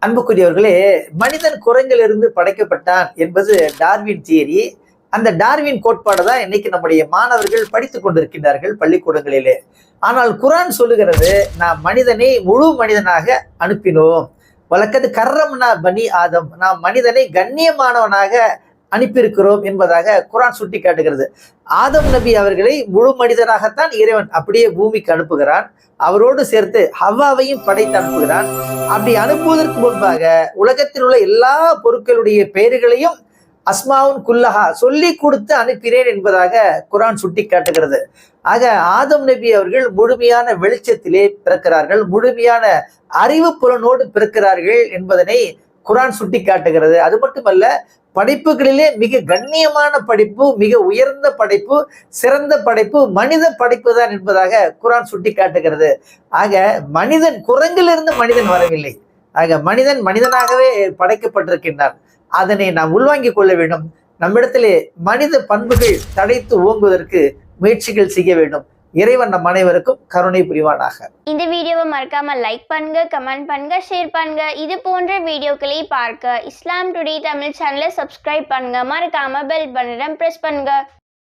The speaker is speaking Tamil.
அன்புக்குரியவர்களே, மனிதன் குரங்கிலிருந்து படைக்கப்பட்டான் என்பது டார்வின் தியரி. அந்த டார்வின் கோட்பாடு தான் இன்னைக்கு நம்முடைய மாணவர்கள் படித்துக் கொண்டிருக்கின்றார்கள் பள்ளிக்கூடங்களிலே. ஆனால் குரான் சொல்லுகிறது, நாம் மனிதனை முழு மனிதனாக அனுப்பினோம். வழக்கது கர்ரம்னா பனி ஆதம், நாம் மனிதனை கண்ணியமானவனாக அனுப்பியிருக்கிறோம் என்பதாக குரான் சுட்டி காட்டுகிறது. ஆதம் நபி அவர்களை முழு மனிதனாகத்தான் இறைவன் அப்படியே பூமிக்கு அனுப்புகிறான். அவரோடு சேர்த்து ஹவ்வாவையும் படைத்து அனுப்புகிறான். அப்படி அனுப்புவதற்கு முன்பாக உலகத்தில் உள்ள எல்லா பொருட்களுடைய பெயர்களையும் அஸ்மாவுன் குல்லஹா சொல்லி கொடுத்து அனுப்பினேன் என்பதாக குரான் சுட்டி காட்டுகிறது. ஆக ஆதம் நபி அவர்கள் முழுமையான வெளிச்சத்திலே பிறக்கிறார்கள், முழுமையான அறிவு புலனோடு பிறக்கிறார்கள் என்பதனை குரான் சுட்டி காட்டுகிறது. அது மட்டுமல்ல, படைப்புகளிலே மிக கண்ணியமான படைப்பு, மிக உயர்ந்த படைப்பு, சிறந்த படைப்பு மனித படைப்பு தான் என்பதாக குரான் சுட்டி காட்டுகிறது. ஆக மனிதன், குரங்கிலிருந்து மனிதன் வரவில்லை. ஆக மனிதன் மனிதனாகவே படைக்கப்பட்டிருக்கின்றான். அதனை நாம் உள்வாங்கிக் கொள்ள வேண்டும். நம்மிடத்திலே மனித பண்புகள் தடைத்து ஓங்குவதற்கு முயற்சிகள் செய்ய வேண்டும். இறைவன் நம் அனைவருக்கும் கருணை புரிவானாக. இந்த வீடியோவை மறக்காம லைக் பண்ணுங்க, கமெண்ட் பண்ணுங்க, ஷேர் பண்ணுங்க. இது போன்ற வீடியோக்களை பார்க்க இஸ்லாம் டுடே தமிழ் சேனலை சப்ஸ்கிரைப் பண்ணுங்க. மறக்காம பெல் பட்டனை பிரஸ் பண்ணுங்க.